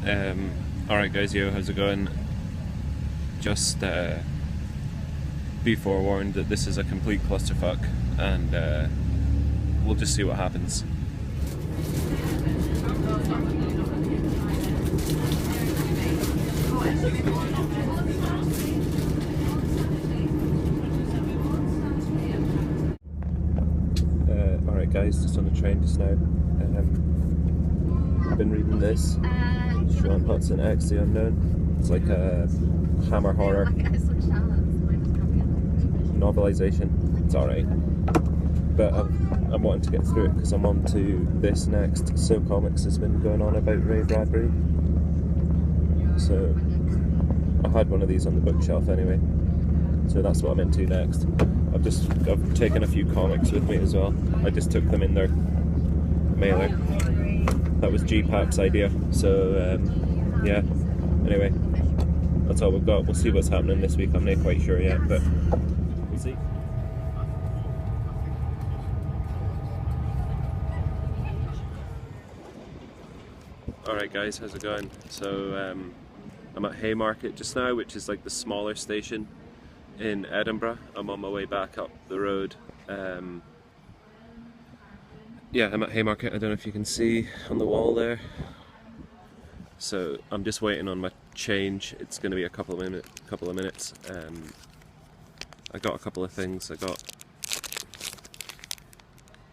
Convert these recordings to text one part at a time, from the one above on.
Alright guys, yo, how's it going? Just be forewarned that this is a complete clusterfuck, and we'll just see what happens. Alright guys, just on the train just now. I've been reading this, Sean Hudson X the Unknown. It's like a Hammer horror novelization. It's alright, but I'm wanting to get through it because I'm on to this next. So Comics has been going on about Ray Bradbury, so I had one of these on the bookshelf anyway, so that's what I'm into next. I've taken a few comics with me as well. I just took them in their mailer. That was GPAP's idea, so yeah, anyway, that's all we've got. We'll see what's happening this week. I'm not quite sure yet, but we'll see. Alright guys, how's it going? So I'm at Haymarket just now, which is like the smaller station in Edinburgh. I'm on my way back up the road. Yeah, I'm at Haymarket. I don't know if you can see on the wall there. So I'm just waiting on my change. It's going to be a couple of minutes. I got a couple of things. I got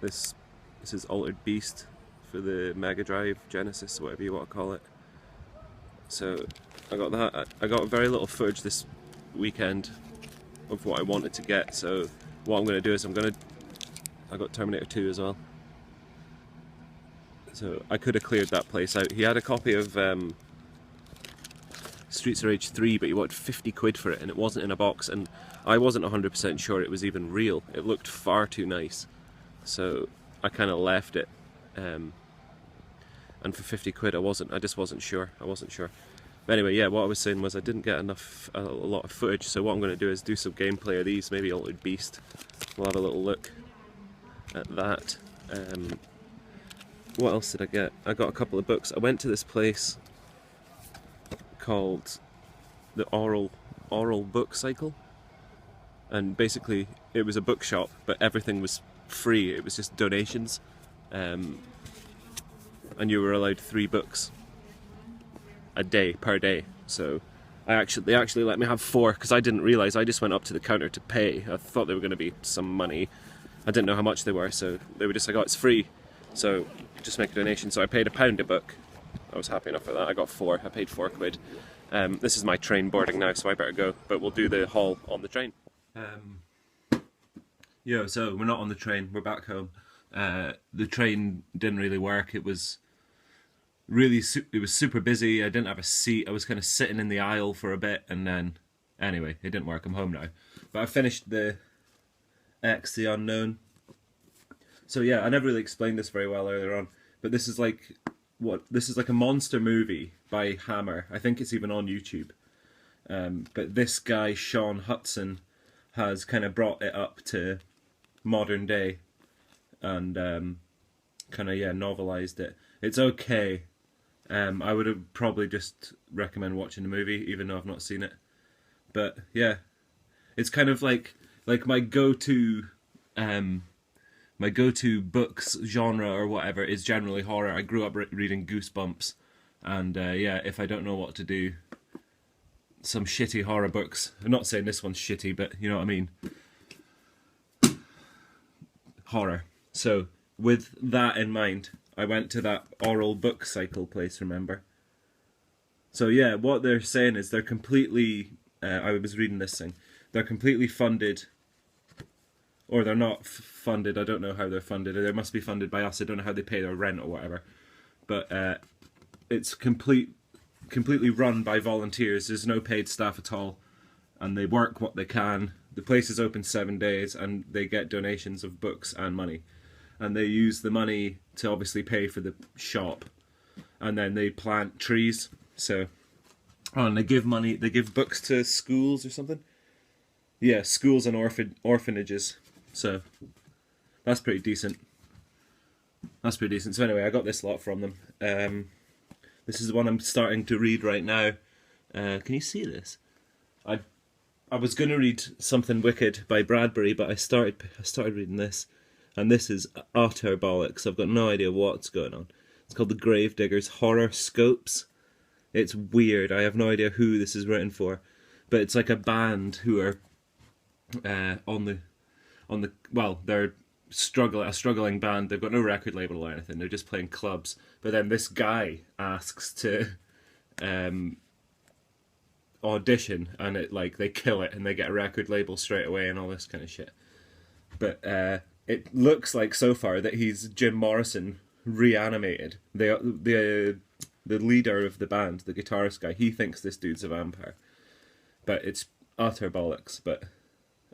this. This is Altered Beast for the Mega Drive, Genesis, whatever you want to call it. So I got that. I got very little footage this weekend of what I wanted to get. So what I'm going to do is I got Terminator 2 as well. So I could have cleared that place out. He had a copy of Streets of Rage 3, but he wanted 50 quid for it, and it wasn't in a box, and I wasn't 100% sure it was even real. It looked far too nice, so I kind of left it. And for 50 quid I just wasn't sure. But anyway, yeah, what I was saying was I didn't get a lot of footage, so what I'm going to do is do some gameplay of these, maybe Altered Beast. We'll have a little look at that. What else did I get? I got a couple of books. I went to this place called the Oral Book Cycle, and basically it was a bookshop, but everything was free. It was just donations, and you were allowed 3 books a day per day. So they actually let me have 4 because I didn't realise. I just went up to the counter to pay. I thought they were going to be some money. I didn't know how much they were, so they were just like, "Oh, it's free, so just make a donation." So I paid £1 a book. I was happy enough for that. I got 4. I paid 4 quid. This is my train boarding now, so I better go. But we'll do the haul on the train. So we're not on the train. We're back home. The train didn't really work. It was super busy. I didn't have a seat. I was kind of sitting in the aisle for a bit, and then anyway, it didn't work. I'm home now. But I finished the X the Unknown. So yeah, I never really explained this very well earlier on, but this is like a monster movie by Hammer. I think it's even on YouTube. But this guy Sean Hudson has kind of brought it up to modern day, and kind of novelized it. It's okay. I would have probably just recommend watching the movie, even though I've not seen it. But yeah, it's kind of like my go-to books genre or whatever is generally horror. I grew up reading Goosebumps, and yeah, if I don't know what to do, some shitty horror books. I'm not saying this one's shitty, but you know what I mean. Horror. So with that in mind, I went to that Oral Book Cycle place, remember? So yeah, what they're saying is they're completely, I was reading this thing, they're completely funded, or they're not funded. I don't know how they're funded. They must be funded by us. I don't know how they pay their rent or whatever. But it's completely run by volunteers. There's no paid staff at all, and they work what they can. The place is open 7 days, and they get donations of books and money, and they use the money to obviously pay for the shop, and then they plant trees. So, and they give money. They give books to schools or something. Yeah, schools and orphanages. So that's pretty decent. So anyway, I got this lot from them. This is the one I'm starting to read right now. Can you see this? I was going to read Something Wicked by Bradbury, but I started reading this, and this is utter bollocks. I've got no idea what's going on. It's called The Gravediggers Horoscopes. It's weird. I have no idea who this is written for, but it's like a band who are on the well, they're a struggling band. They've got no record label or anything. They're just playing clubs. But then this guy asks to audition, and they kill it, and they get a record label straight away, and all this kind of shit. But it looks like so far that he's Jim Morrison reanimated. The leader of the band, the guitarist guy, he thinks this dude's a vampire, but it's utter bollocks. But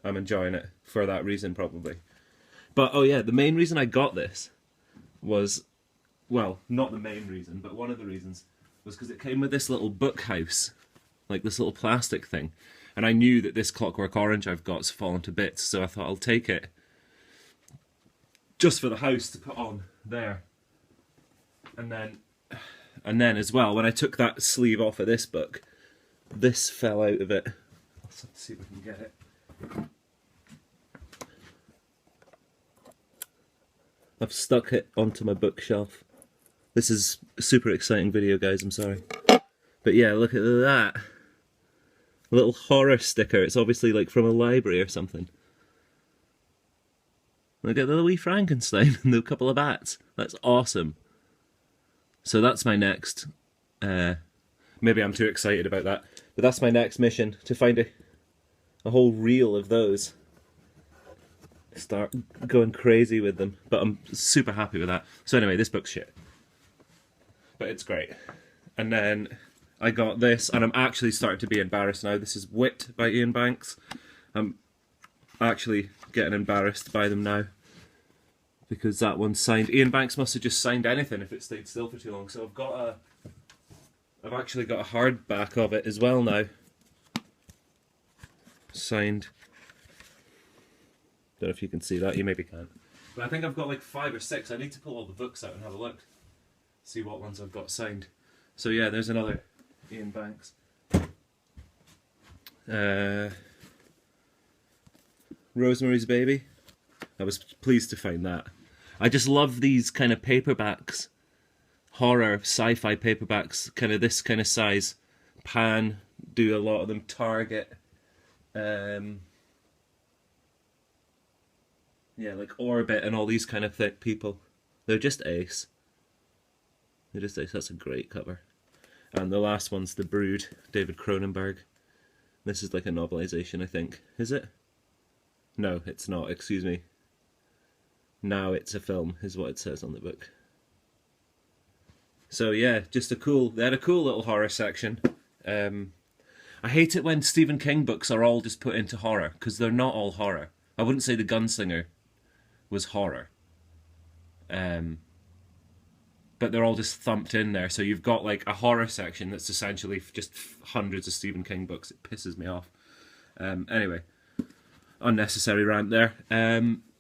I'm enjoying it for that reason, probably. But oh yeah, the main reason I got this was, well, not the main reason, but one of the reasons was because it came with this little book house, like this little plastic thing, and I knew that this Clockwork Orange I've got's fallen to bits, so I thought I'll take it just for the house to put on there. And then as well, when I took that sleeve off of this book, this fell out of it. Let's see if we can get it. I've stuck it onto my bookshelf. This is a super exciting video, guys, I'm sorry. But yeah, look at that. A little horror sticker. It's obviously like from a library or something. Look at the wee Frankenstein and the couple of bats. That's awesome. So that's my next... maybe I'm too excited about that. But that's my next mission, to find a whole reel of those. Start going crazy with them. But I'm super happy with that. So anyway, this book's shit. But it's great. And then I got this, and I'm actually starting to be embarrassed now. This is Wit by Ian Banks. I'm actually getting embarrassed by them now, because that one's signed. Ian Banks must have just signed anything if it stayed still for too long. So I've actually got a hardback of it as well now. Signed. Don't know if you can see that, you maybe can't. But I think I've got like 5 or 6. I need to pull all the books out and have a look. See what ones I've got signed. So yeah, there's another Ian Banks. Rosemary's Baby. I was pleased to find that. I just love these kind of paperbacks. Horror, sci-fi paperbacks, kind of this kind of size. Pan, do a lot of them. Target. Yeah, like Orbit and all these kind of thick people. They're just ace. They're just ace. That's a great cover. And the last one's The Brood, David Cronenberg. This is like a novelization, I think. Is it? No, it's not. Excuse me. Now it's a film, is what it says on the book. So yeah, just they had a cool little horror section. I hate it when Stephen King books are all just put into horror, because they're not all horror. I wouldn't say The Gunslinger was horror. But they're all just thumped in there. So you've got like a horror section that's essentially just hundreds of Stephen King books. It pisses me off. Anyway, unnecessary rant there.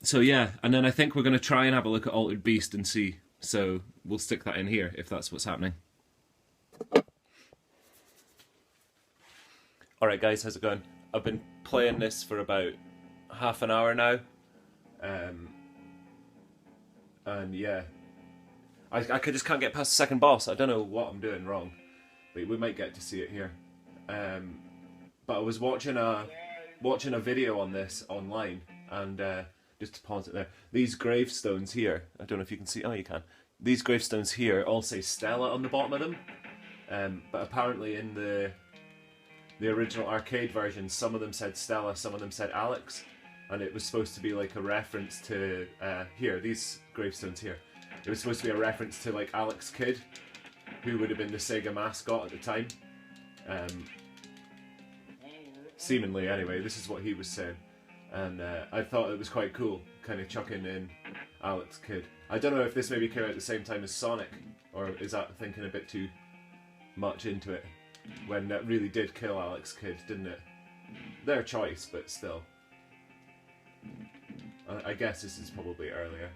So yeah, and then I think we're going to try and have a look at Altered Beast and see. So we'll stick that in here if that's what's happening. Alright guys, how's it going? I've been playing this for about half an hour now. And yeah, I just can't get past the second boss. I don't know what I'm doing wrong, but we might get to see it here. But I was watching a video on this online, and just to pause it there, these gravestones here, I don't know if you can see, oh you can, these gravestones here all say Stella on the bottom of them, but apparently in the original arcade version, some of them said Stella, some of them said Alex, and it was supposed to be like a reference to, here, these gravestones here, it was supposed to be a reference to like Alex Kidd, who would have been the Sega mascot at the time. Seemingly, anyway, this is what he was saying. And I thought it was quite cool, kind of chucking in Alex Kidd. I don't know if this maybe came out at the same time as Sonic, or is that thinking a bit too much into it? When that really did kill Alex Kidd, didn't it? Their choice, but still. I guess this is probably earlier.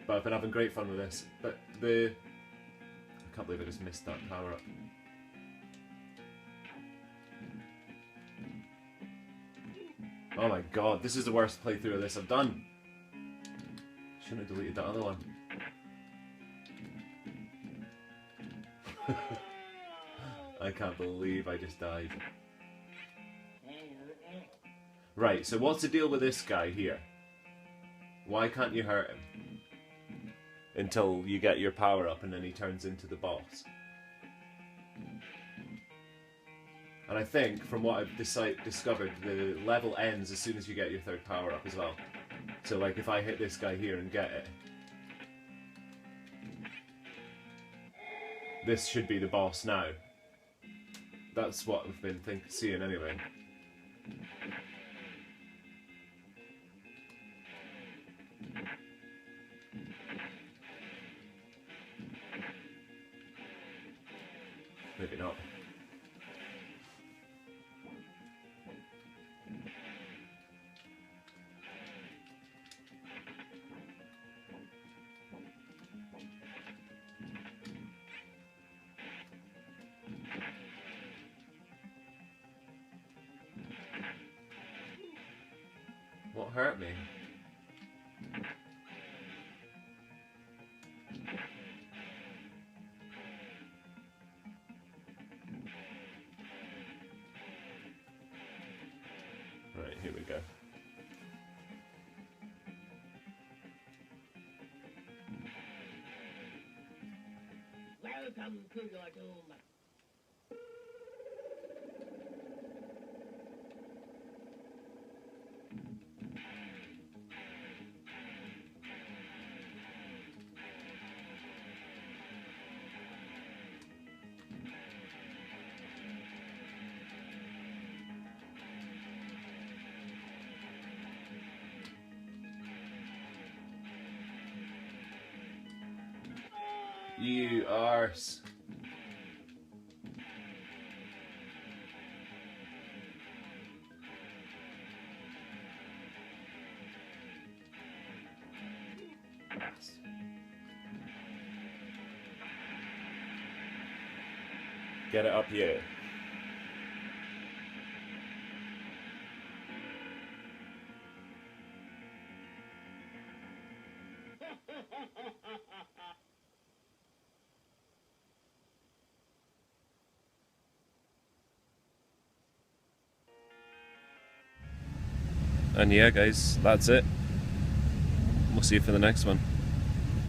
But I've been having great fun with this. But I can't believe I just missed that power up. Oh my god, this is the worst playthrough of this I've done. Shouldn't have deleted that other one. I can't believe I just died. Right, so what's the deal with this guy here? Why can't you hurt him? Until you get your power up and then he turns into the boss. And I think, from what I've discovered, the level ends as soon as you get your third power up as well. So like if I hit this guy here and get it, this should be the boss now. That's what I've been seeing anyway. Maybe not. What hurt me? Right, here we go. Welcome to your doom. You arse. Get it up here. And yeah guys, that's it. We'll see you for the next one.